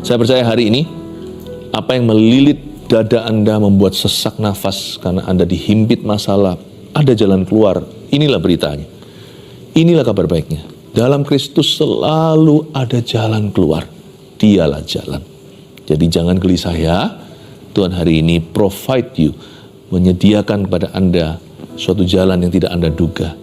Saya percaya hari ini, apa yang melilit dada Anda membuat sesak nafas karena Anda dihimpit masalah, ada jalan keluar. Inilah beritanya. Inilah kabar baiknya. Dalam Kristus selalu ada jalan keluar. Dialah jalan. Jadi jangan gelisah ya. Tuhan hari ini provide you, menyediakan kepada Anda suatu jalan yang tidak Anda duga.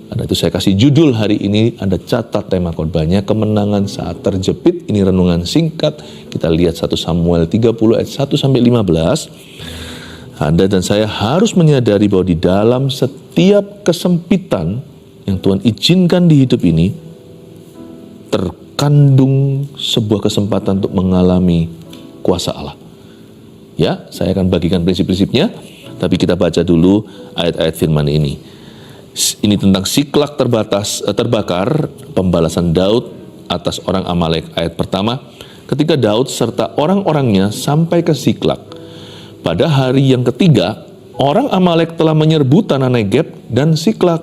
Karena itu saya kasih judul hari ini, Anda catat tema khotbahnya, kemenangan saat terjepit. Ini renungan singkat. Kita lihat 1 Samuel 30 ayat 1-15. Anda dan saya harus menyadari bahwa di dalam setiap kesempitan yang Tuhan izinkan di hidup ini, terkandung sebuah kesempatan untuk mengalami kuasa Allah. Ya, saya akan bagikan prinsip-prinsipnya, tapi kita baca dulu ayat-ayat firman ini. Ini tentang Siklak terbakar, pembalasan Daud atas orang Amalek. Ayat pertama, ketika Daud serta orang-orangnya sampai ke Siklak, pada hari yang ketiga, orang Amalek telah menyerbu tanah Negeb dan Siklak.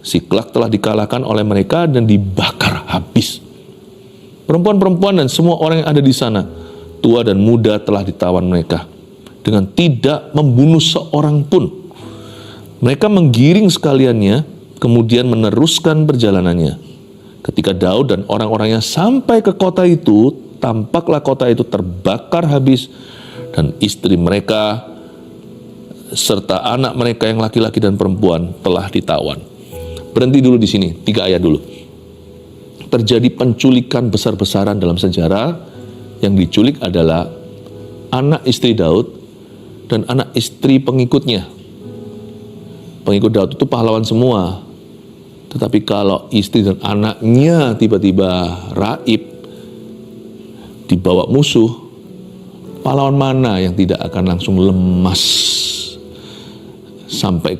Siklak telah dikalahkan oleh mereka dan dibakar habis. Perempuan-perempuan dan semua orang yang ada di sana, tua dan muda, telah ditawan mereka dengan tidak membunuh seorang pun. Mereka menggiring sekaliannya, kemudian meneruskan perjalanannya. Ketika Daud dan orang-orangnya sampai ke kota itu, tampaklah kota itu terbakar habis, dan istri mereka serta anak mereka yang laki-laki dan perempuan telah ditawan. Berhenti dulu di sini, 3 ayat dulu. Terjadi penculikan besar-besaran dalam sejarah. Yang diculik adalah anak istri Daud dan anak istri pengikutnya. Pengikut Daud itu pahlawan semua. Tetapi kalau istri dan anaknya tiba-tiba raib, dibawa musuh, pahlawan mana yang tidak akan langsung lemas sampai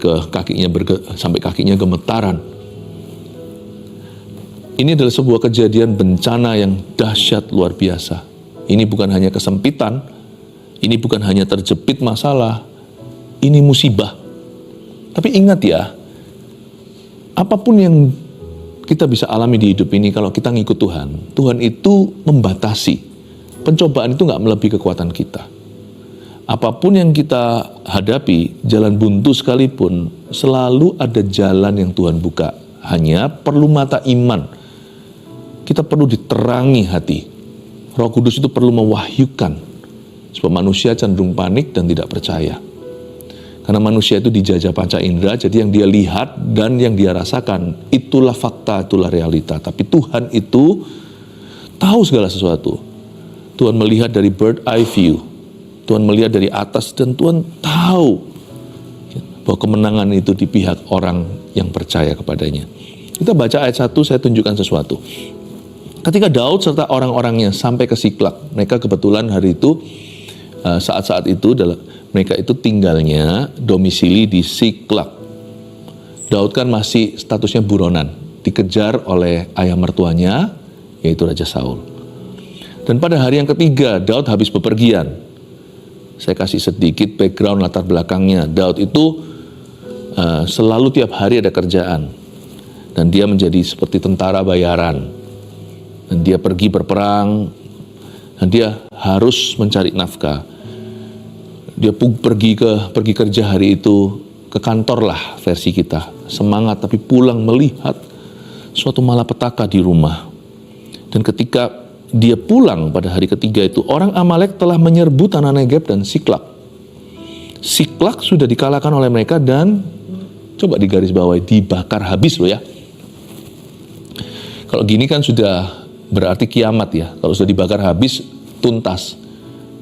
kakinya gemetaran? Ini adalah sebuah kejadian bencana yang dahsyat luar biasa. Ini bukan hanya kesempitan, ini bukan hanya terjepit masalah, ini musibah. Tapi ingat ya, apapun yang kita bisa alami di hidup ini, kalau kita ngikut Tuhan, Tuhan itu membatasi. Pencobaan itu nggak melebihi kekuatan kita. Apapun yang kita hadapi, jalan buntu sekalipun, selalu ada jalan yang Tuhan buka. Hanya perlu mata iman. Kita perlu diterangi hati. Roh Kudus itu perlu mewahyukan. Sebab manusia cenderung panik dan tidak percaya. Karena manusia itu dijajah panca indera, jadi yang dia lihat dan yang dia rasakan, itulah fakta, itulah realita. Tapi Tuhan itu tahu segala sesuatu. Tuhan melihat dari bird eye view. Tuhan melihat dari atas dan Tuhan tahu bahwa kemenangan itu di pihak orang yang percaya kepadanya. Kita baca ayat 1, saya tunjukkan sesuatu. Ketika Daud serta orang-orangnya sampai ke Siklak, mereka kebetulan hari itu, saat-saat itu mereka itu tinggalnya domisili di Siklak. Daud kan masih statusnya buronan, dikejar oleh ayah mertuanya, yaitu Raja Saul. Dan pada hari yang ketiga, Daud habis bepergian. Saya kasih sedikit background latar belakangnya. Daud itu selalu tiap hari ada kerjaan. Dan dia menjadi seperti tentara bayaran. Dan dia pergi berperang, dan dia harus mencari nafkah. Dia pergi kerja hari itu, ke kantor lah versi kita, semangat, tapi pulang melihat suatu malapetaka di rumah. Dan ketika dia pulang pada hari ketiga itu, orang Amalek telah menyerbu tanah Negeb dan Siklak. Siklak sudah dikalahkan oleh mereka dan coba digarisbawahi, dibakar habis loh ya. Kalau gini kan sudah berarti kiamat ya, kalau sudah dibakar habis, tuntas.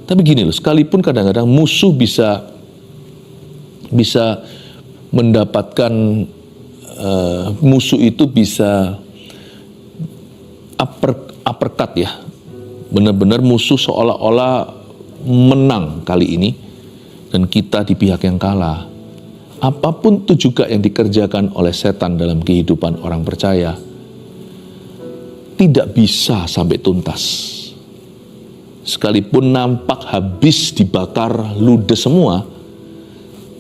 Tapi gini loh, sekalipun kadang-kadang musuh bisa mendapatkan, musuh itu bisa uppercut ya. Benar-benar musuh seolah-olah menang kali ini, dan kita di pihak yang kalah. Apapun itu juga yang dikerjakan oleh setan dalam kehidupan orang percaya, tidak bisa sampai tuntas. Sekalipun nampak habis dibakar ludes semua,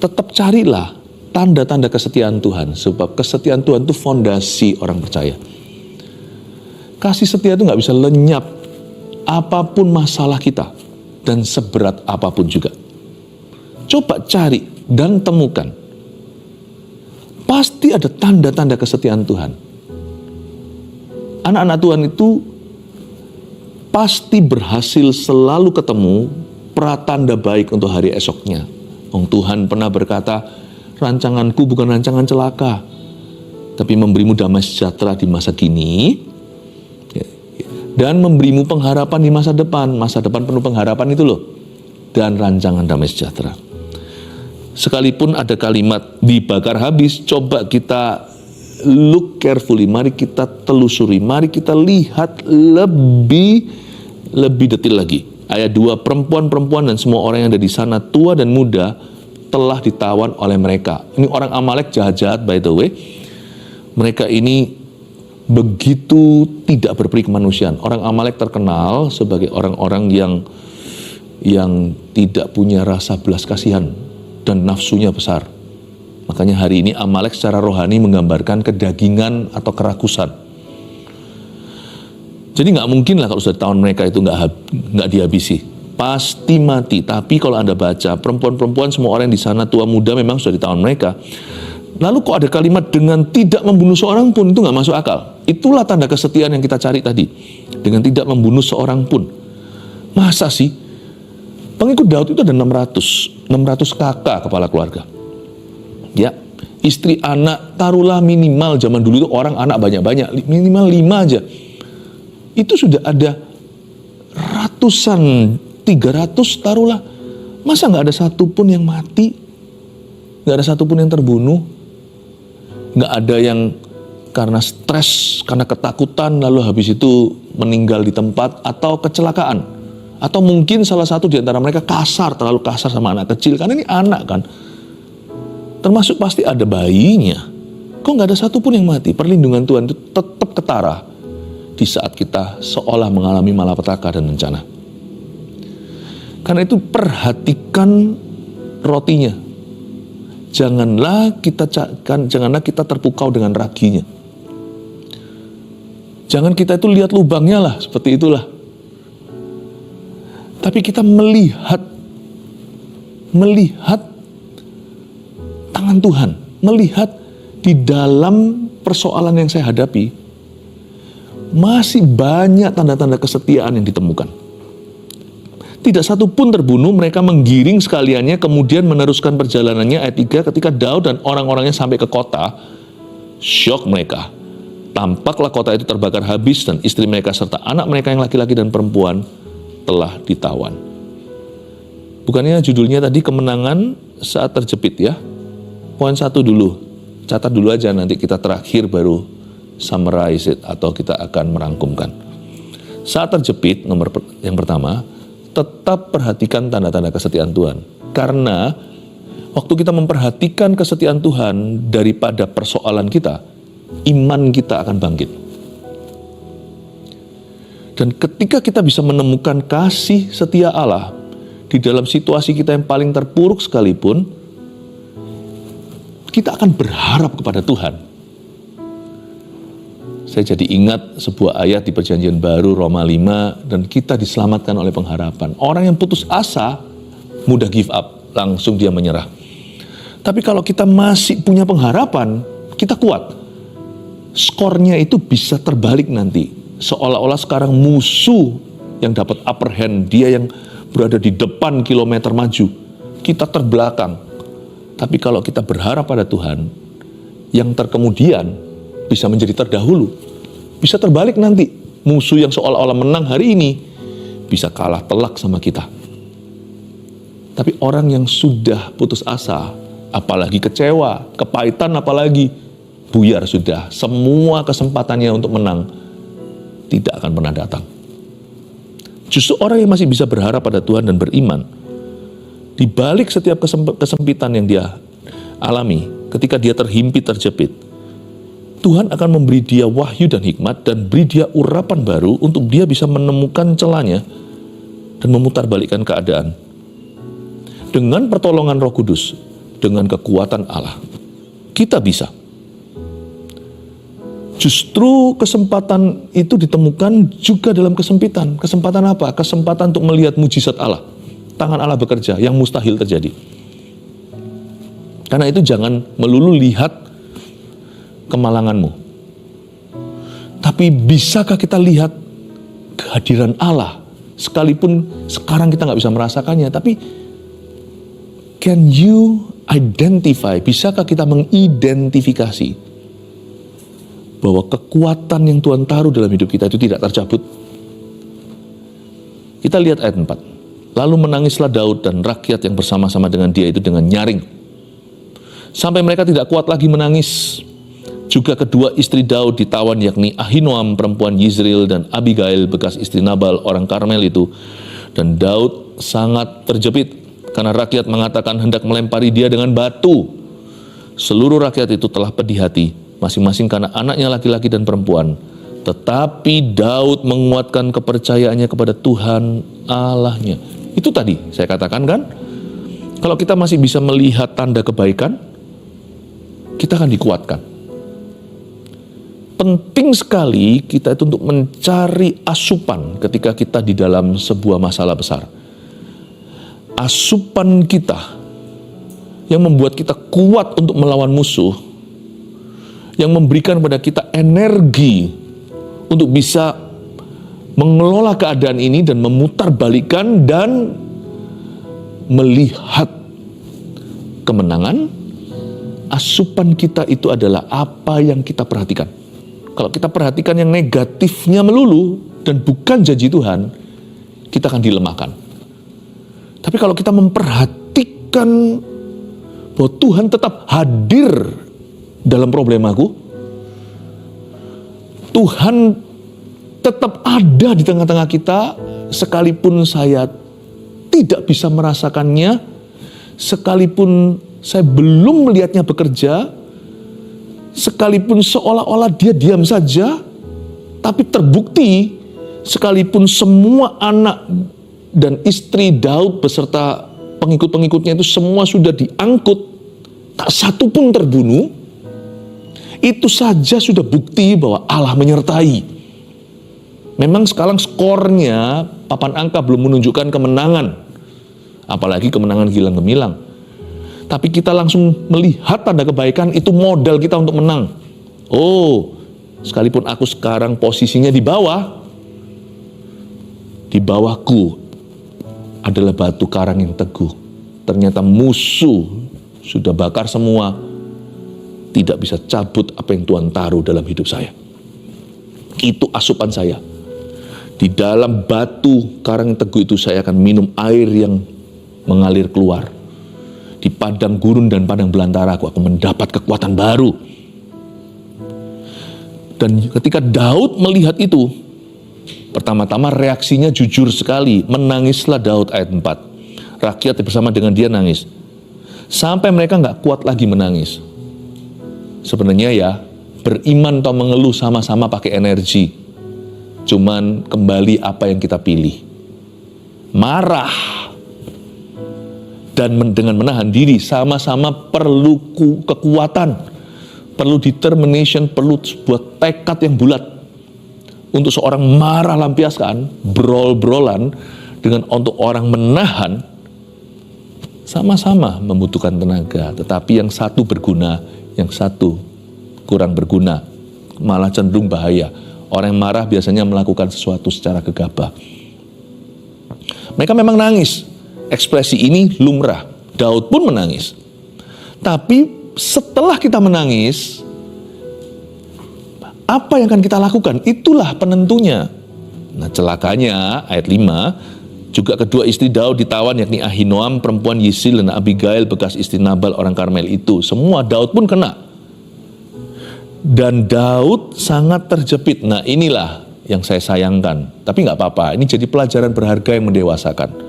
tetap carilah tanda-tanda kesetiaan Tuhan. Sebab kesetiaan Tuhan itu fondasi orang percaya. Kasih setia itu gak bisa lenyap apapun masalah kita dan seberat apapun juga. Coba cari dan temukan. Pasti ada tanda-tanda kesetiaan Tuhan. Anak-anak Tuhan itu pasti berhasil selalu ketemu pratanda baik untuk hari esoknya. Tuhan pernah berkata, rancanganku bukan rancangan celaka, tapi memberimu damai sejahtera di masa kini, dan memberimu pengharapan di masa depan penuh pengharapan itu loh, dan rancangan damai sejahtera. Sekalipun ada kalimat dibakar habis, coba kita look carefully, mari kita telusuri, mari kita lihat lebih detail lagi. Ayat 2, perempuan-perempuan dan semua orang yang ada di sana, tua dan muda, telah ditawan oleh mereka. Ini orang Amalek jahat-jahat by the way. Mereka ini begitu tidak berperi kemanusiaan. Orang Amalek terkenal sebagai orang-orang yang tidak punya rasa belas kasihan dan nafsunya besar. Makanya hari ini Amalek secara rohani menggambarkan kedagingan atau kerakusan. Jadi nggak mungkin lah kalau sudah tahun mereka itu nggak dihabisi, pasti mati. Tapi kalau Anda baca perempuan-perempuan semua orang di sana tua muda memang sudah di tahun mereka. Lalu kok ada kalimat dengan tidak membunuh seorang pun, itu nggak masuk akal. Itulah tanda kesetiaan yang kita cari tadi, dengan tidak membunuh seorang pun. Masa sih? Pengikut Daud itu ada 600 kakak kepala keluarga. Ya, istri anak taruhlah minimal zaman dulu itu orang anak banyak-banyak, minimal 5 aja. Itu sudah ada ratusan, 300 taruhlah. Masa nggak ada satupun yang mati? Nggak ada satupun yang terbunuh? Nggak ada yang karena stres, karena ketakutan, lalu habis itu meninggal di tempat, atau kecelakaan. Atau mungkin salah satu di antara mereka kasar, terlalu kasar sama anak kecil, karena ini anak kan. Termasuk pasti ada bayinya. Kok nggak ada satupun yang mati? Perlindungan Tuhan itu tetap ketara di saat kita seolah mengalami malapetaka dan bencana. Karena itu perhatikan rotinya. Janganlah kita terpukau dengan raginya. Jangan kita itu lihat lubangnya lah, seperti itulah. Tapi kita melihat tangan Tuhan, melihat di dalam persoalan yang saya hadapi, masih banyak tanda-tanda kesetiaan yang ditemukan. Tidak satu pun terbunuh, mereka menggiring sekaliannya, kemudian meneruskan perjalanannya. Ayat 3, ketika Daud dan orang-orangnya sampai ke kota, syok mereka. Tampaklah kota itu terbakar habis dan istri mereka serta anak mereka yang laki-laki dan perempuan telah ditawan. Bukannya judulnya tadi kemenangan saat terjepit ya? Poin 1 dulu, catat dulu aja, nanti kita terakhir baru summarize it, atau kita akan merangkumkan. Saat terjepit, yang pertama, tetap perhatikan tanda-tanda kesetiaan Tuhan. Karena waktu kita memperhatikan kesetiaan Tuhan daripada persoalan kita, iman kita akan bangkit. Dan ketika kita bisa menemukan kasih setia Allah di dalam situasi kita yang paling terpuruk sekalipun, kita akan berharap kepada Tuhan. Saya jadi ingat sebuah ayat di Perjanjian Baru Roma 5, dan kita diselamatkan oleh pengharapan. Orang yang putus asa mudah give up, langsung dia menyerah. Tapi kalau kita masih punya pengharapan, kita kuat. Skornya itu bisa terbalik nanti. Seolah-olah sekarang musuh yang dapat upper hand, dia yang berada di depan kilometer maju, kita terbelakang. Tapi kalau kita berharap pada Tuhan, yang terkemudian bisa menjadi terdahulu. Bisa terbalik nanti. Musuh yang seolah-olah menang hari ini bisa kalah telak sama kita. Tapi orang yang sudah putus asa, apalagi kecewa, kepahitan apalagi, buyar sudah. Semua kesempatannya untuk menang tidak akan pernah datang. Justru orang yang masih bisa berharap pada Tuhan dan beriman, di balik setiap kesempitan yang dia alami, ketika dia terhimpit, terjepit, Tuhan akan memberi dia wahyu dan hikmat dan beri dia urapan baru untuk dia bisa menemukan celahnya dan memutarbalikkan keadaan. Dengan pertolongan Roh Kudus, dengan kekuatan Allah, kita bisa. Justru kesempatan itu ditemukan juga dalam kesempitan. Kesempatan apa? Kesempatan untuk melihat mujizat Allah. Tangan Allah bekerja yang mustahil terjadi. Karena itu jangan melulu lihat kemalanganmu. Tapi bisakah kita lihat kehadiran Allah? Sekalipun sekarang kita nggak bisa merasakannya, tapi can you identify? Bisakah kita mengidentifikasi bahwa kekuatan yang Tuhan taruh dalam hidup kita itu tidak tercabut? Kita lihat ayat 4. Lalu menangislah Daud dan rakyat yang bersama-sama dengan dia itu dengan nyaring. Sampai mereka tidak kuat lagi menangis. Juga kedua istri Daud ditawan, yakni Ahinoam perempuan Yizril dan Abigail bekas istri Nabal orang Karmel itu. Dan Daud sangat terjepit karena rakyat mengatakan hendak melempari dia dengan batu. Seluruh rakyat itu telah pedih hati, masing-masing karena anaknya laki-laki dan perempuan. Tetapi Daud menguatkan kepercayaannya kepada Tuhan Allahnya. Itu tadi saya katakan kan, kalau kita masih bisa melihat tanda kebaikan, kita akan dikuatkan. Penting sekali kita itu untuk mencari asupan ketika kita di dalam sebuah masalah besar. Asupan kita yang membuat kita kuat untuk melawan musuh, yang memberikan kepada kita energi untuk bisa mengelola keadaan ini dan memutarbalikkan dan melihat kemenangan. Asupan kita itu adalah apa yang kita perhatikan. Kalau kita perhatikan yang negatifnya melulu dan bukan janji Tuhan, kita akan dilemahkan. Tapi kalau kita memperhatikan bahwa Tuhan tetap hadir dalam problemaku, Tuhan tetap ada di tengah-tengah kita, sekalipun saya tidak bisa merasakannya, sekalipun saya belum melihatnya bekerja, sekalipun seolah-olah dia diam saja, tapi terbukti sekalipun semua anak dan istri Daud beserta pengikut-pengikutnya itu semua sudah diangkut, tak satu pun terbunuh, itu saja sudah bukti bahwa Allah menyertai. Memang sekarang skornya, papan angka belum menunjukkan kemenangan, apalagi kemenangan gilang gemilang. Tapi kita langsung melihat tanda kebaikan, itu modal kita untuk menang. Oh, sekalipun aku sekarang posisinya di bawahku adalah batu karang yang teguh. Ternyata musuh sudah bakar semua, tidak bisa cabut apa yang Tuhan taruh dalam hidup saya. Itu asupan saya. Di dalam batu karang yang teguh itu saya akan minum air yang mengalir keluar. Di padang gurun dan padang belantara aku akan mendapat kekuatan baru. Dan ketika Daud melihat itu, pertama-tama reaksinya jujur sekali. Menangislah Daud ayat 4. Rakyat bersama dengan dia nangis. Sampai mereka gak kuat lagi menangis. Sebenarnya ya, beriman atau mengeluh sama-sama pakai energi. Cuman kembali apa yang kita pilih. Marah dan dengan menahan diri sama-sama perlu kekuatan, perlu determination, perlu sebuah tekad yang bulat. Untuk seorang marah lampiaskan, brol-brolan, dengan untuk orang menahan, sama-sama membutuhkan tenaga. Tetapi yang satu berguna, yang satu kurang berguna, malah cenderung bahaya. Orang yang marah biasanya melakukan sesuatu secara gegabah. Mereka memang nangis. Ekspresi ini lumrah. Daud pun menangis. Tapi setelah kita menangis, apa yang akan kita lakukan? Itulah penentunya. Nah, celakanya ayat 5, juga kedua istri Daud ditawan, yakni Ahinoam perempuan Yizril dan Abigail bekas istri Nabal orang Karmel itu. Semua Daud pun kena. Dan Daud sangat terjepit. Nah, inilah yang saya sayangkan. Tapi nggak apa-apa. Ini jadi pelajaran berharga yang mendewasakan.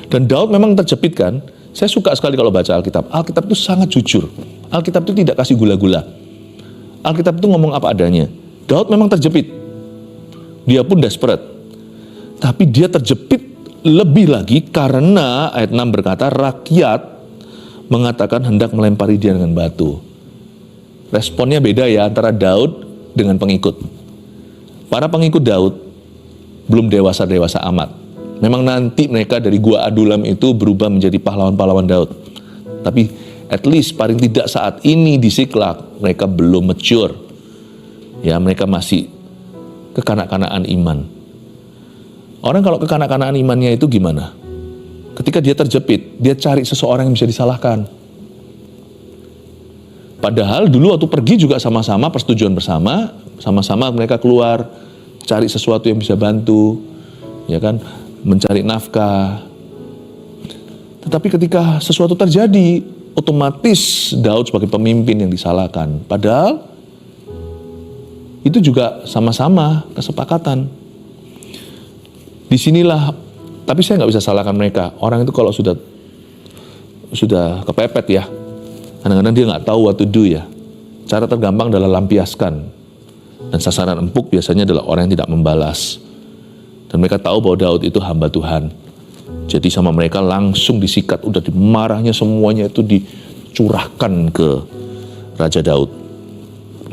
Dan Daud memang terjepit kan. Saya suka sekali kalau baca Alkitab. Alkitab itu sangat jujur. Alkitab itu tidak kasih gula-gula. Alkitab itu ngomong apa adanya. Daud memang terjepit. Dia pun desperate. Tapi dia terjepit lebih lagi karena ayat 6 berkata rakyat mengatakan hendak melempari dia dengan batu. Responnya beda ya antara Daud dengan pengikut. Para pengikut Daud belum dewasa-dewasa amat. Memang nanti mereka dari Gua Adulam itu berubah menjadi pahlawan-pahlawan Daud. Tapi at least paling tidak saat ini di Siklag mereka belum mature. Ya, mereka masih kekanak-kanaan iman. Orang kalau kekanak-kanaan imannya itu gimana? Ketika dia terjepit, dia cari seseorang yang bisa disalahkan. Padahal dulu waktu pergi juga sama-sama persetujuan bersama, sama-sama mereka keluar, cari sesuatu yang bisa bantu, ya kan, mencari nafkah. Tetapi ketika sesuatu terjadi, otomatis Daud sebagai pemimpin yang disalahkan. Padahal itu juga sama-sama kesepakatan. Disinilah, tapi saya nggak bisa salahkan mereka. Orang itu kalau sudah kepepet ya, kadang-kadang dia nggak tahu what to do ya. Cara tergampang adalah lampiaskan. Dan sasaran empuk biasanya adalah orang yang tidak membalas. Dan mereka tahu bahwa Daud itu hamba Tuhan. Jadi sama mereka langsung disikat, udah dimarahnya semuanya itu dicurahkan ke Raja Daud.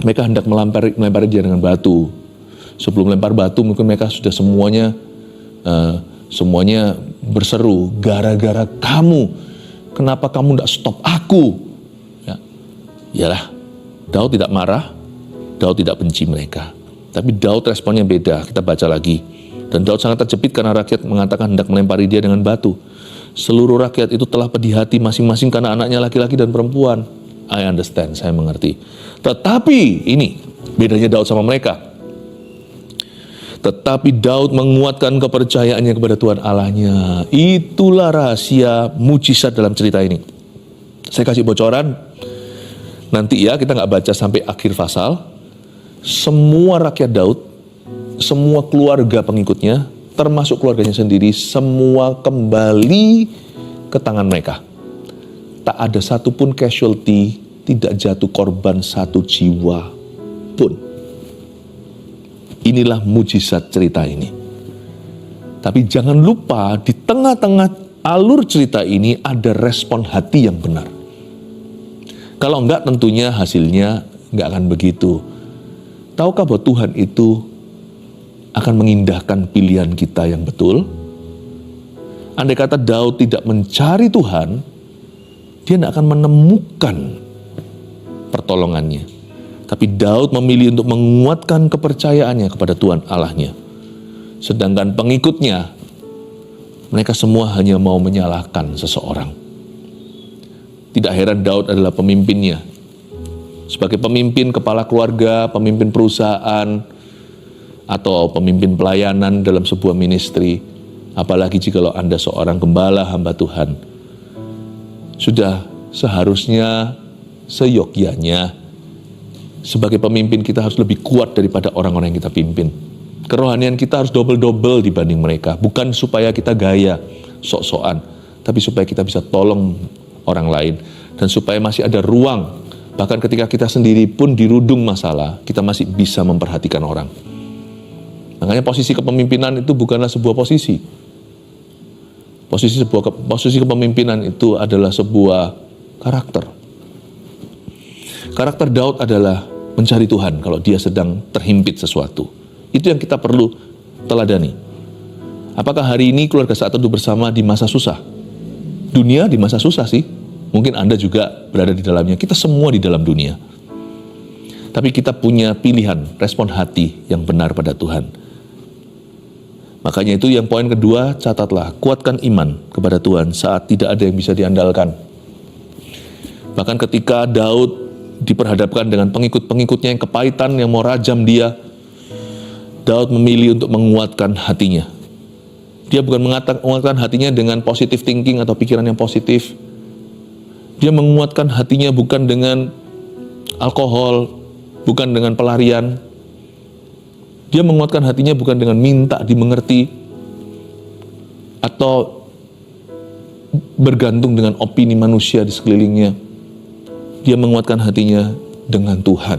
Mereka hendak melempari dia dengan batu. Sebelum lempar batu mungkin mereka sudah semuanya berseru, gara-gara kamu, kenapa kamu tidak stop aku? Ya, iyalah, Daud tidak marah, Daud tidak benci mereka. Tapi Daud responnya beda, kita baca lagi. Dan Daud sangat terjepit karena rakyat mengatakan hendak melempari dia dengan batu. Seluruh rakyat itu telah pedih hati masing-masing karena anaknya laki-laki dan perempuan. I understand, saya mengerti. Tetapi ini bedanya Daud sama mereka. Tetapi Daud menguatkan kepercayaannya kepada Tuhan Allahnya. Itulah rahasia mujizat dalam cerita ini. Saya kasih bocoran. Nanti ya, kita nggak baca sampai akhir pasal. Semua rakyat Daud, semua keluarga pengikutnya, termasuk keluarganya sendiri, semua kembali ke tangan mereka. Tak ada satupun casualty, tidak jatuh korban satu jiwa pun. Inilah mujizat cerita ini. Tapi jangan lupa di tengah-tengah alur cerita ini ada respon hati yang benar. Kalau enggak tentunya hasilnya enggak akan begitu. Tahukah bahwa Tuhan itu akan mengindahkan pilihan kita yang betul? Andai kata Daud tidak mencari Tuhan, dia tidak akan menemukan pertolongannya. Tapi Daud memilih untuk menguatkan kepercayaannya kepada Tuhan Allahnya. Sedangkan pengikutnya, mereka semua hanya mau menyalahkan seseorang. Tidak heran Daud adalah pemimpinnya. Sebagai pemimpin kepala keluarga, pemimpin perusahaan, atau pemimpin pelayanan dalam sebuah ministry, apalagi jika Anda seorang gembala hamba Tuhan, sudah seharusnya seyogyanya sebagai pemimpin kita harus lebih kuat daripada orang-orang yang kita pimpin. Kerohanian kita harus double-double dibanding mereka. Bukan supaya kita gaya, sok-sokan, tapi supaya kita bisa tolong orang lain. Dan supaya masih ada ruang, bahkan ketika kita sendiri pun dirudung masalah, kita masih bisa memperhatikan orang. Makanya posisi kepemimpinan itu bukanlah sebuah posisi. Posisi kepemimpinan itu adalah sebuah karakter. Karakter Daud adalah mencari Tuhan kalau dia sedang terhimpit sesuatu. Itu yang kita perlu teladani. Apakah hari ini keluarga Saat Teduh Bersama di masa susah? Dunia di masa susah sih. Mungkin Anda juga berada di dalamnya. Kita semua di dalam dunia. Tapi kita punya pilihan, respon hati yang benar pada Tuhan. Makanya itu yang poin kedua, catatlah, kuatkan iman kepada Tuhan saat tidak ada yang bisa diandalkan. Bahkan ketika Daud diperhadapkan dengan pengikut-pengikutnya yang kepahitan, yang mau rajam dia, Daud memilih untuk menguatkan hatinya. Dia bukan menguatkan hatinya dengan positive thinking atau pikiran yang positif. Dia menguatkan hatinya bukan dengan alkohol, bukan dengan pelarian. Dia menguatkan hatinya bukan dengan minta dimengerti atau bergantung dengan opini manusia di sekelilingnya. Dia menguatkan hatinya dengan Tuhan.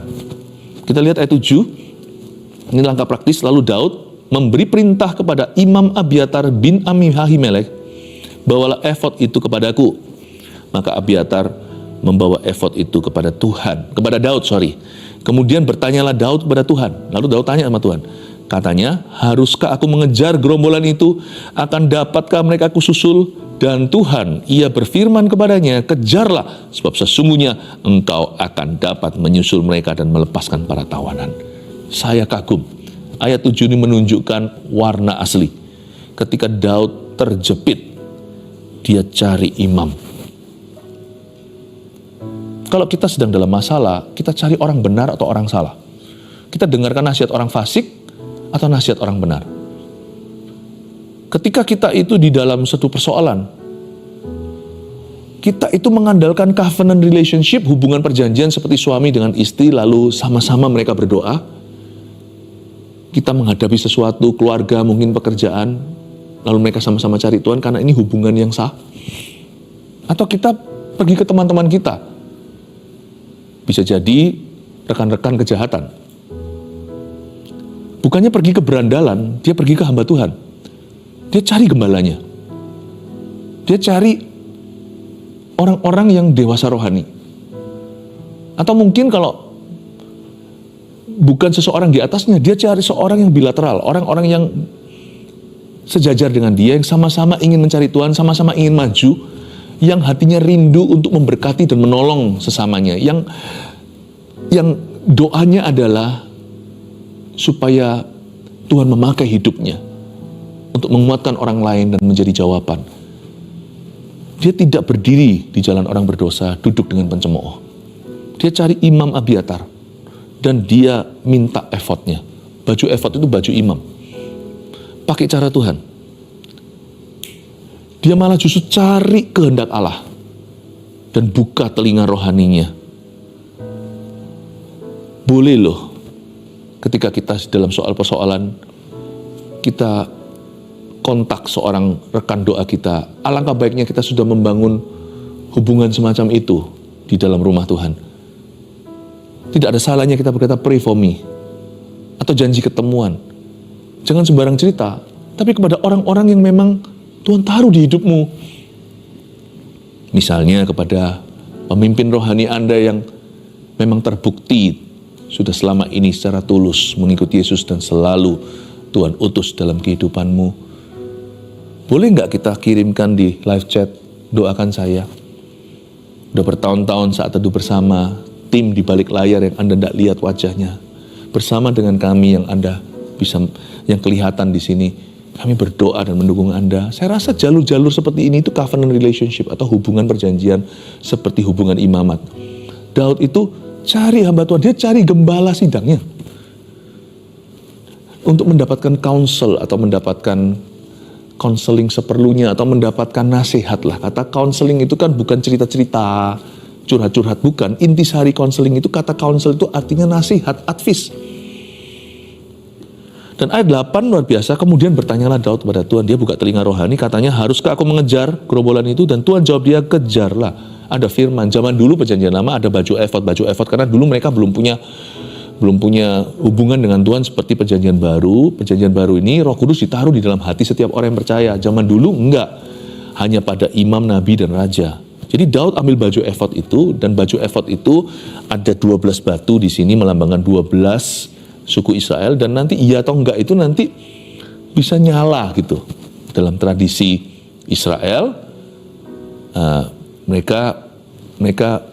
Kita lihat ayat 7. Ini langkah praktis. Lalu Daud memberi perintah kepada Imam Abiatar bin Ahimelek, bawalah efod itu kepadaku. Maka Abiatar membawa efod itu kepada Daud. Kemudian bertanyalah Daud kepada Tuhan. Lalu Daud tanya sama Tuhan. Katanya, haruskah aku mengejar gerombolan itu? Akan dapatkah mereka kususul? Dan Tuhan, ia berfirman kepadanya, kejarlah, sebab sesungguhnya engkau akan dapat menyusul mereka dan melepaskan para tawanan. Saya kagum. Ayat 7 ini menunjukkan warna asli. Ketika Daud terjepit, dia cari imam. Kalau kita sedang dalam masalah, kita cari orang benar atau orang salah. Kita dengarkan nasihat orang fasik atau nasihat orang benar. Ketika kita itu di dalam satu persoalan, kita itu mengandalkan covenant relationship, hubungan perjanjian seperti suami dengan istri, lalu sama-sama mereka berdoa. Kita menghadapi sesuatu, keluarga, mungkin pekerjaan, lalu mereka sama-sama cari Tuhan karena ini hubungan yang sah. Atau kita pergi ke teman-teman kita, bisa jadi rekan-rekan kejahatan. Bukannya pergi ke berandalan, dia pergi ke hamba Tuhan. Dia cari gembalanya. Dia cari orang-orang yang dewasa rohani. Atau mungkin kalau bukan seseorang di atasnya, dia cari seorang yang bilateral, orang-orang yang sejajar dengan dia, yang sama-sama ingin mencari Tuhan, sama-sama ingin maju, yang hatinya rindu untuk memberkati dan menolong sesamanya, yang doanya adalah supaya Tuhan memakai hidupnya untuk menguatkan orang lain dan menjadi jawaban. Dia tidak berdiri di jalan orang berdosa, duduk dengan pencemooh. Dia cari imam Abiatar dan dia minta efodnya. Baju efod itu baju imam. Pakai cara Tuhan. Dia malah justru cari kehendak Allah dan buka telinga rohaninya. Boleh loh, ketika kita dalam soal persoalan, kita kontak seorang rekan doa kita. Alangkah baiknya kita sudah membangun hubungan semacam itu di dalam rumah Tuhan. Tidak ada salahnya kita berkata, pray for me, atau janji ketemuan. Jangan sembarang cerita, tapi kepada orang-orang yang memang Tuhan taruh di hidupmu. Misalnya kepada pemimpin rohani Anda yang memang terbukti sudah selama ini secara tulus mengikuti Yesus dan selalu Tuhan utus dalam kehidupanmu. Boleh nggak kita kirimkan di live chat, doakan saya. Udah bertahun-tahun saat teduh bersama, tim di balik layar yang Anda tidak lihat wajahnya, bersama dengan kami yang Anda bisa, yang kelihatan di sini, kami berdoa dan mendukung Anda. Saya rasa jalur-jalur seperti ini itu covenant relationship atau hubungan perjanjian seperti hubungan imamat. Daud itu cari hamba Tuhan, dia cari gembala sidangnya untuk mendapatkan counsel atau mendapatkan counseling seperlunya atau mendapatkan nasihat lah. Kata counseling itu kan bukan cerita-cerita, curhat-curhat, bukan. Intisari counseling itu, kata counsel itu artinya nasihat, advice. Dan ayat 8 luar biasa, kemudian bertanyalah Daud kepada Tuhan, dia buka telinga rohani, katanya, haruskah aku mengejar gerombolan itu? Dan Tuhan jawab dia, kejarlah. Ada firman, zaman dulu perjanjian lama ada baju efod, karena dulu mereka belum punya hubungan dengan Tuhan seperti perjanjian baru. Perjanjian baru ini Roh Kudus ditaruh di dalam hati setiap orang yang percaya. Zaman dulu enggak, hanya pada imam, nabi, dan raja. Jadi Daud ambil baju efod itu, dan baju efod itu ada 12 batu di sini melambangkan 12 suku Israel, dan nanti iya atau enggak itu nanti bisa nyala gitu. Dalam tradisi Israel, mereka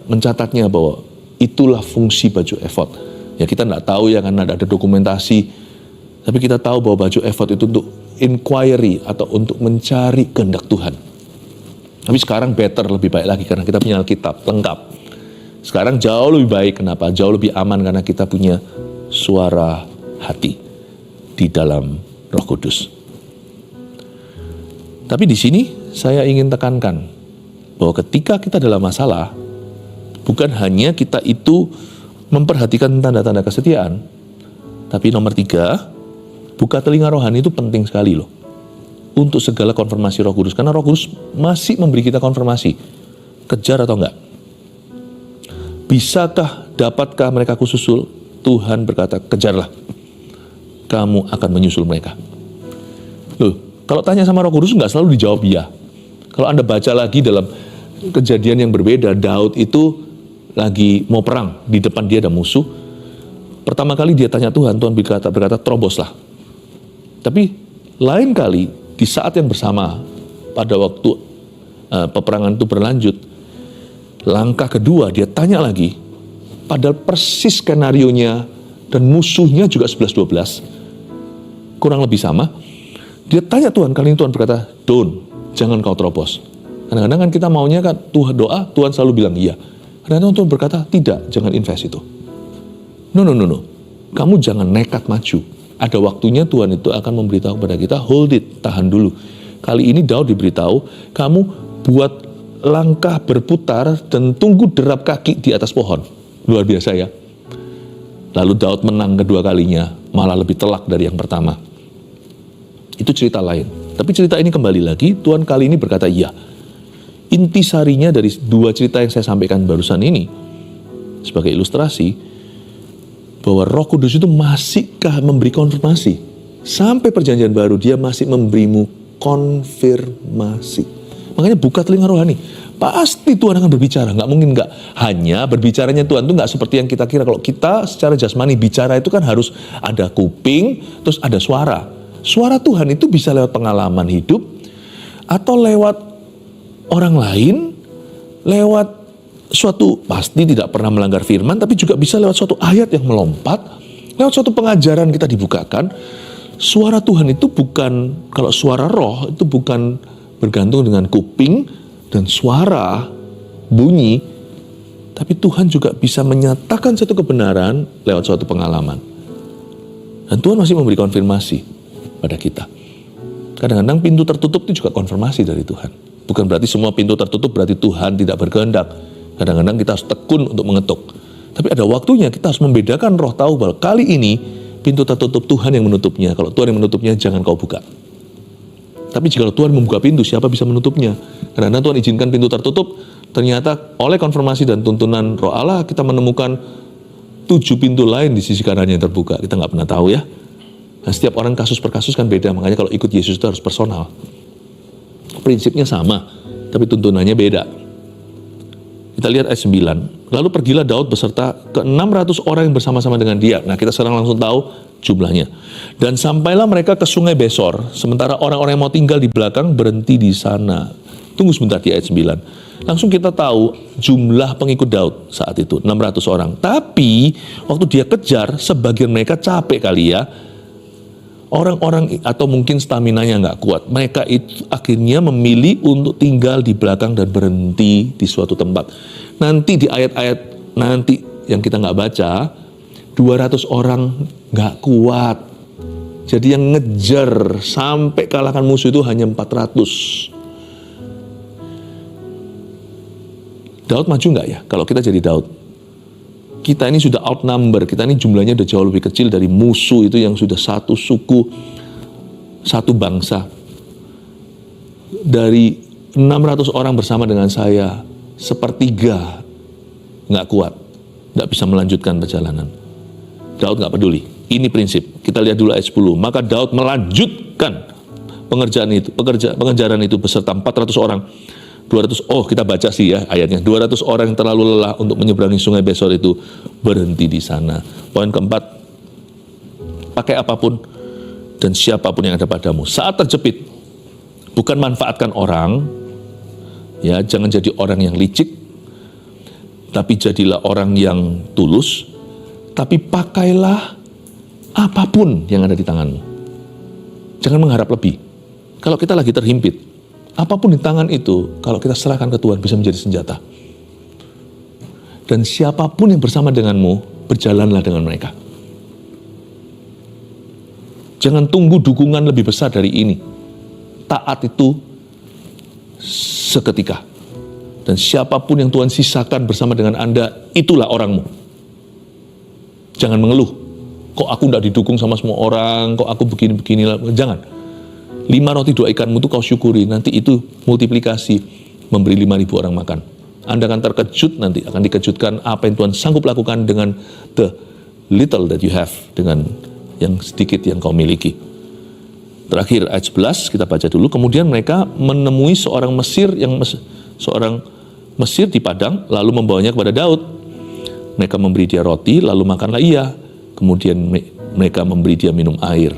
mencatatnya bahwa itulah fungsi baju efod. Ya kita nggak tahu ya karena ada dokumentasi, tapi kita tahu bahwa baju efod itu untuk inquiry atau untuk mencari kehendak Tuhan. Tapi sekarang lebih baik lagi karena kita punya Alkitab lengkap. Sekarang jauh lebih baik, kenapa? Jauh lebih aman karena kita punya suara hati di dalam Roh Kudus. Tapi di sini saya ingin tekankan bahwa ketika kita dalam masalah, bukan hanya kita itu memperhatikan tanda-tanda kesetiaan, tapi nomor 3, buka telinga rohani itu penting sekali loh. Untuk segala konfirmasi Roh Kudus, karena Roh Kudus masih memberi kita konfirmasi, kejar atau enggak. Bisakah, dapatkah mereka kususul? Tuhan berkata, kejarlah, kamu akan menyusul mereka. Loh, kalau tanya sama Roh Kudus enggak selalu dijawab ya. Kalau Anda baca lagi dalam kejadian yang berbeda, Daud itu lagi mau perang, di depan dia ada musuh, Pertama kali dia tanya Tuhan, Tuhan berkata teroboslah. Tapi lain kali di saat yang bersama pada waktu peperangan itu berlanjut, langkah kedua dia tanya lagi, padahal persis skenarionya dan musuhnya juga 11-12, kurang lebih sama. Dia tanya Tuhan, kali ini Tuhan berkata, jangan kau terobos. Kadang-kadang kan kita maunya kan Tuhan doa, Tuhan selalu bilang iya. Kadang-kadang Tuhan berkata, tidak, jangan invest itu. No. Kamu jangan nekat maju. Ada waktunya Tuhan itu akan memberitahu kepada kita, hold it, tahan dulu. Kali ini Daud diberitahu, kamu buat langkah berputar dan tunggu derap kaki di atas pohon. Luar biasa ya. Lalu Daud menang kedua kalinya, malah lebih telak dari yang pertama. Itu cerita lain. Tapi cerita ini kembali lagi, Tuhan kali ini berkata iya. Intisarinya dari dua cerita yang saya sampaikan barusan ini, sebagai ilustrasi, bahwa Roh Kudus itu masihkah memberi konfirmasi. Sampai perjanjian baru dia masih memberimu konfirmasi. Makanya buka telinga rohani. Pasti Tuhan akan berbicara, nggak mungkin nggak. Hanya berbicaranya Tuhan itu nggak seperti yang kita kira. Kalau kita secara jasmani bicara itu kan harus ada kuping, terus ada suara. Suara Tuhan itu bisa lewat pengalaman hidup, atau lewat orang lain, lewat suatu, pasti tidak pernah melanggar firman, tapi juga bisa lewat suatu ayat yang melompat, lewat suatu pengajaran kita dibukakan. Suara Tuhan itu bukan, kalau suara roh itu bukan bergantung dengan kuping dan suara bunyi, tapi Tuhan juga bisa menyatakan satu kebenaran lewat suatu pengalaman. Dan Tuhan masih memberi konfirmasi pada kita. Kadang-kadang pintu tertutup itu juga konfirmasi dari Tuhan. Bukan berarti semua pintu tertutup berarti Tuhan tidak berkehendak. Kadang-kadang kita harus tekun untuk mengetuk. Tapi ada waktunya kita harus membedakan roh tahu bahwa kali ini pintu tertutup Tuhan yang menutupnya. Kalau Tuhan yang menutupnya, jangan kau buka. Tapi jika Tuhan membuka pintu, siapa bisa menutupnya? Kadang-kadang Tuhan izinkan pintu tertutup, ternyata oleh konfirmasi dan tuntunan roh Allah, kita menemukan 7 pintu lain di sisi kanan yang terbuka. Kita nggak pernah tahu ya. Nah, setiap orang kasus per kasus kan beda, makanya kalau ikut Yesus itu harus personal. Prinsipnya sama, tapi tuntunannya beda. Kita lihat ayat 9. Lalu pergilah Daud beserta ke 600 orang yang bersama-sama dengan dia. Nah, kita sekarang langsung tahu jumlahnya. Dan sampailah mereka ke sungai Besor, sementara orang-orang yang mau tinggal di belakang berhenti di sana. Tunggu sebentar di ayat 9. Langsung kita tahu jumlah pengikut Daud saat itu, 600 orang. Tapi, waktu dia kejar, sebagian mereka capek kali ya. Orang-orang atau mungkin staminanya nggak kuat. Mereka itu akhirnya memilih untuk tinggal di belakang dan berhenti di suatu tempat. Nanti di ayat-ayat nanti yang kita nggak baca, 200 orang nggak kuat. Jadi yang ngejar sampai kalahkan musuh itu hanya 400. Daud maju nggak ya? Kalau kita jadi Daud, kita ini sudah outnumber, kita ini jumlahnya udah jauh lebih kecil dari musuh itu yang sudah satu suku, satu bangsa. Dari 600 orang bersama dengan saya, sepertiga nggak kuat, nggak bisa melanjutkan perjalanan. Daud nggak peduli. Ini prinsip. Kita lihat dulu ayat 10. Maka Daud melanjutkan pengejaran itu beserta 400 orang. 200, kita baca sih ya ayatnya. 200 orang yang terlalu lelah untuk menyeberangi sungai Besor itu berhenti di sana. Poin keempat, pakai apapun dan siapapun yang ada padamu. Saat terjepit, bukan manfaatkan orang, ya, jangan jadi orang yang licik, tapi jadilah orang yang tulus, tapi pakailah apapun yang ada di tanganmu. Jangan mengharap lebih. Kalau kita lagi terhimpit, apapun di tangan itu, kalau kita serahkan ke Tuhan, bisa menjadi senjata. Dan siapapun yang bersama denganmu, berjalanlah dengan mereka. Jangan tunggu dukungan lebih besar dari ini. Taat itu seketika. Dan siapapun yang Tuhan sisakan bersama dengan Anda, itulah orangmu. Jangan mengeluh. Kok aku tidak didukung sama semua orang, kok aku begini-begini. Jangan. 5 roti 2 ikanmu itu kau syukuri, nanti itu multiplikasi, memberi 5.000 orang makan. Anda akan terkejut nanti, akan dikejutkan apa yang Tuhan sanggup lakukan dengan the little that you have, dengan yang sedikit yang kau miliki. Terakhir ayat 11 kita baca dulu. Kemudian mereka menemui seorang Mesir di padang, lalu membawanya kepada Daud. Mereka memberi dia roti, lalu makanlah ia. Kemudian mereka memberi dia minum air.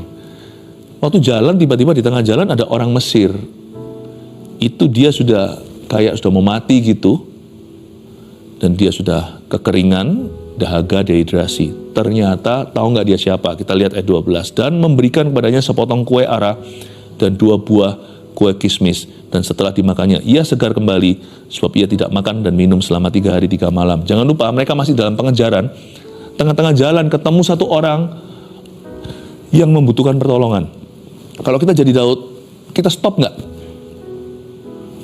Waktu jalan, tiba-tiba di tengah jalan ada orang Mesir. Itu dia sudah mau mati gitu. Dan dia sudah kekeringan, dahaga, dehidrasi. Ternyata tahu nggak dia siapa? Kita lihat ayat 12. Dan memberikan kepadanya sepotong kue ara dan 2 buah kue kismis. Dan setelah dimakannya, ia segar kembali, sebab ia tidak makan dan minum selama 3 hari 3 malam. Jangan lupa, mereka masih dalam pengejaran. Tengah-tengah jalan ketemu satu orang yang membutuhkan pertolongan. Kalau kita jadi Daud, kita stop nggak?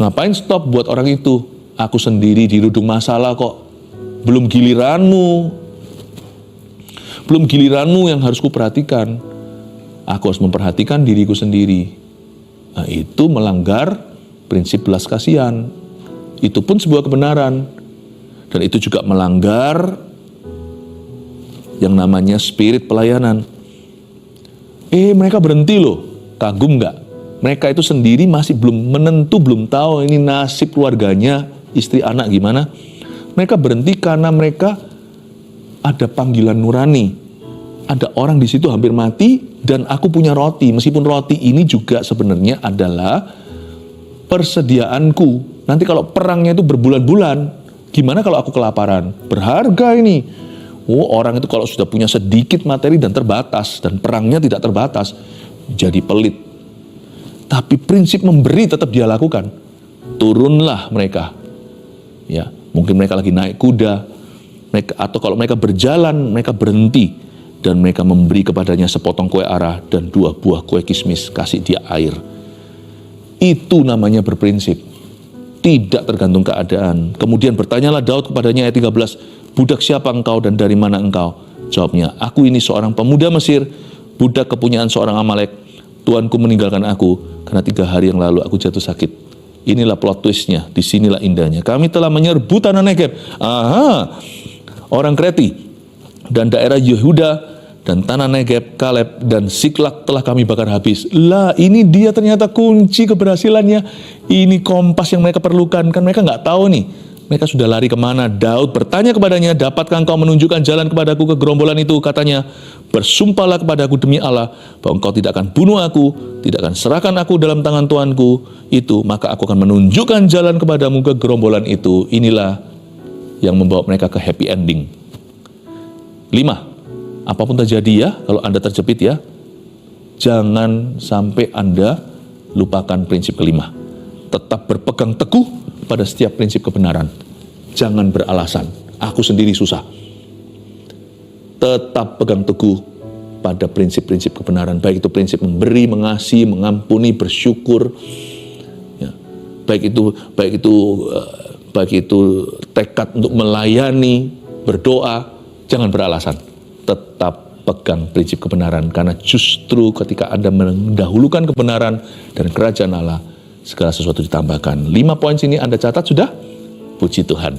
Ngapain stop buat orang itu? Aku sendiri dirudung masalah kok. Belum giliranmu. Belum giliranmu yang harus kuperhatikan. Aku harus memperhatikan diriku sendiri. Nah, itu melanggar prinsip belas kasihan. Itu pun sebuah kebenaran. Dan itu juga melanggar yang namanya spirit pelayanan. Mereka berhenti loh. Kagum nggak? Mereka itu sendiri masih belum menentu, belum tahu ini nasib keluarganya, istri anak gimana. Mereka berhenti karena mereka ada panggilan nurani. Ada orang di situ hampir mati dan aku punya roti. Meskipun roti ini juga sebenarnya adalah persediaanku. Nanti kalau perangnya itu berbulan-bulan, gimana kalau aku kelaparan? Berharga ini. Orang itu kalau sudah punya sedikit materi dan terbatas, dan perangnya tidak terbatas, jadi pelit. Tapi prinsip memberi tetap dia lakukan. Turunlah mereka. Ya, mungkin mereka lagi naik kuda, atau kalau mereka berjalan, mereka berhenti dan mereka memberi kepadanya sepotong kue ara dan 2 buah kue kismis, kasih dia air. Itu namanya berprinsip. Tidak tergantung keadaan. Kemudian bertanyalah Daud kepadanya ayat 13, budak siapa engkau dan dari mana engkau? Jawabnya, aku ini seorang pemuda Mesir, budak kepunyaan seorang Amalek. Tuanku meninggalkan aku karena 3 hari yang lalu aku jatuh sakit. Inilah plot twistnya, disinilah indahnya. Kami telah menyerbu tanah Negeb. Orang Kreti dan daerah Yehuda dan tanah Negeb, Kaleb dan Siklak telah kami bakar habis. Lah, ini dia ternyata kunci keberhasilannya. Ini kompas yang mereka perlukan. Kan mereka nggak tahu nih, mereka sudah lari kemana. Daud bertanya kepadanya, dapatkah engkau menunjukkan jalan kepadaku ke gerombolan itu? Katanya, bersumpahlah kepadaku demi Allah, bahwa engkau tidak akan bunuh aku, tidak akan serahkan aku dalam tangan tuanku itu, maka aku akan menunjukkan jalan kepadamu ke gerombolan itu. Inilah yang membawa mereka ke happy ending. 5. Apapun terjadi ya, kalau Anda terjepit ya, jangan sampai Anda lupakan prinsip kelima. Tetap berpegang teguh pada setiap prinsip kebenaran. Jangan beralasan, aku sendiri susah. Tetap pegang teguh pada prinsip-prinsip kebenaran. Baik itu prinsip memberi, mengasihi, mengampuni, bersyukur. Ya. Baik itu tekad untuk melayani, berdoa. Jangan beralasan. Tetap pegang prinsip kebenaran. Karena justru ketika Anda mendahulukan kebenaran dan kerajaan Allah, segala sesuatu ditambahkan. 5 poin sini Anda catat sudah? Puji Tuhan.